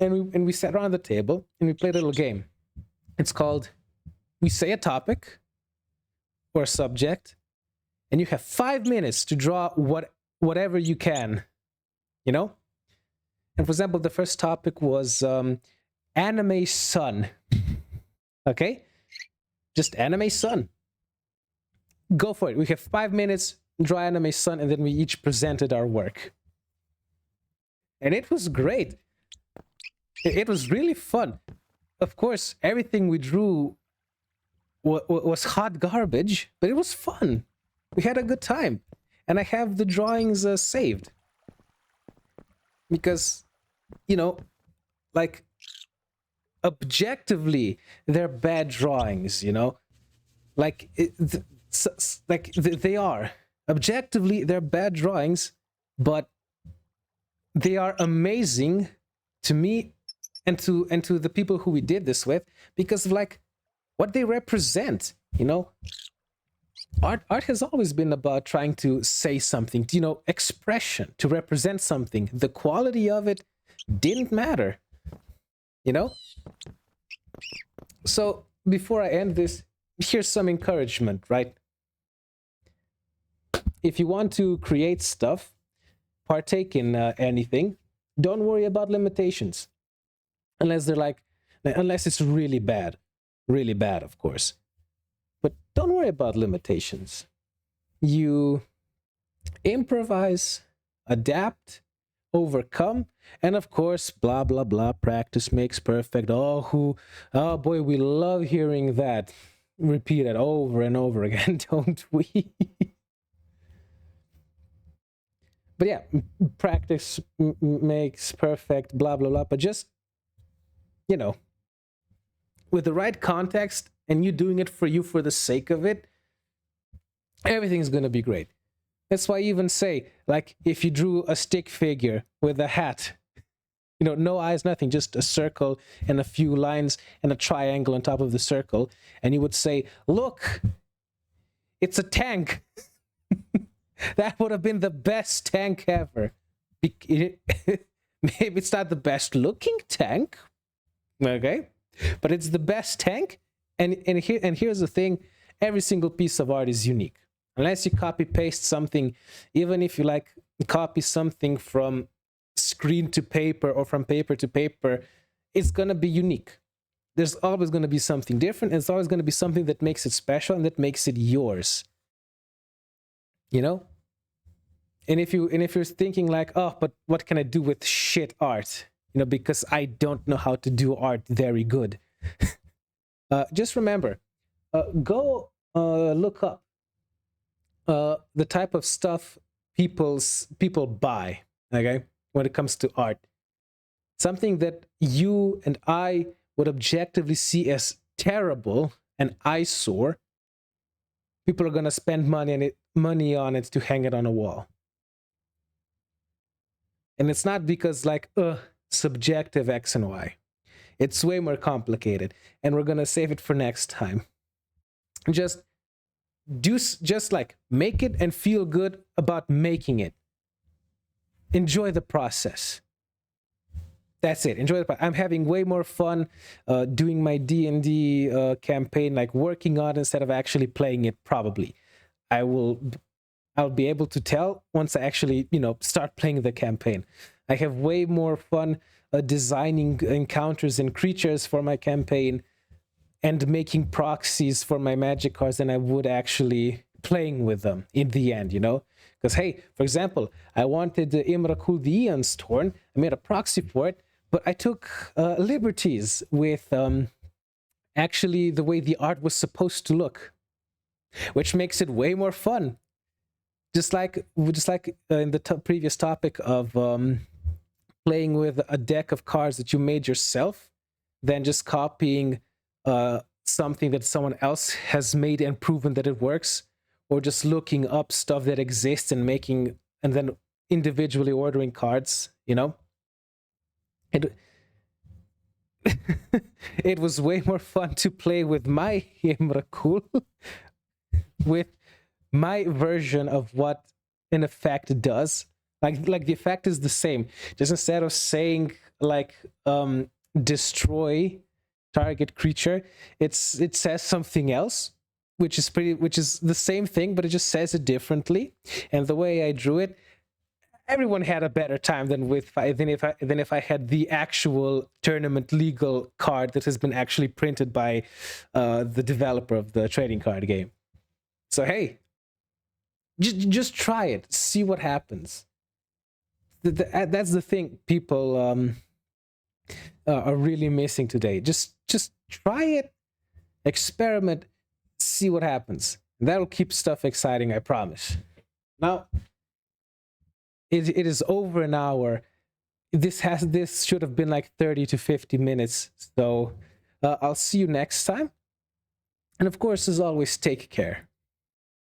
And we sat around the table and we played a little game. It's called, we say a topic or a subject, and you have 5 minutes to draw whatever you can, you know? And for example, the first topic was anime sun. Okay? Just anime sun. Go for it. We have 5 minutes, draw anime sun, and then we each presented our work. And it was great. It was really fun. Of course, everything we drew was hot garbage, but it was fun. We had a good time. And I have the drawings saved. Because, you know, like, objectively, they're bad drawings, you know? Like, they are. Objectively, they're bad drawings, but they are amazing to me and to the people who we did this with, because of like what they represent, you know? Art has always been about trying to say something, you know, expression, to represent something. The quality of it didn't matter, you know? So before I end this, here's some encouragement, right? If you want to create stuff, partake in anything, don't worry about limitations. Unless it's really bad, of course. But don't worry about limitations. You improvise, adapt, overcome, and of course, blah, blah, blah, practice makes perfect. Oh boy, we love hearing that. Repeat it over and over again, don't we? But yeah, practice makes perfect, blah, blah, blah. But just, you know, with the right context and you doing it for you for the sake of it, everything's going to be great. That's why I even say, like, if you drew a stick figure with a hat, you know, no eyes, nothing, just a circle and a few lines and a triangle on top of the circle, and you would say, look, it's a tank. That would have been the best tank ever. Maybe it's not the best looking tank, okay, but it's the best tank. And here's the thing: every single piece of art is unique. Unless you copy paste something, even if you like copy something from screen to paper or from paper to paper, it's gonna be unique. There's always gonna be something different, and it's always gonna be something that makes it special and that makes it yours. you know. And if you're thinking like, oh, but what can I do with shit art, you know, because I don't know how to do art very good. Just remember, go look up the type of stuff people buy, okay, when it comes to art. Something that you and I would objectively see as terrible and eyesore, people are gonna spend money on it to hang it on a wall. And it's not because like subjective X and Y. It's way more complicated, and we're gonna save it for next time. Just just like make it and feel good about making it. Enjoy the process. That's it. Enjoy the process. I'm having way more fun doing my D&D campaign, like working on it instead of actually playing it. Probably, I'll be able to tell once I actually, start playing the campaign. I have way more fun designing encounters and creatures for my campaign and making proxies for my magic cards than I would actually playing with them in the end, Because, hey, for example, I wanted the Imrakul the Eon's Torn. I made a proxy for it, but I took liberties with actually the way the art was supposed to look, which makes it way more fun. Just like in the previous topic of playing with a deck of cards that you made yourself, than just copying something that someone else has made and proven that it works, or just looking up stuff that exists and then individually ordering cards. It it was way more fun to play with my Imrakul with my version of what an effect does. Like the effect is the same. Just instead of saying like destroy target creature, it says something else, which is the same thing, but it just says it differently. And the way I drew it, everyone had a better time than if I had the actual tournament legal card that has been actually printed by the developer of the trading card game. So hey, just try it, see what happens. That's the thing people are really missing today. Just try it, experiment, see what happens. That'll keep stuff exciting, I promise. Now, it is over an hour. This should have been like 30 to 50 minutes. So I'll see you next time. And of course, as always, take care.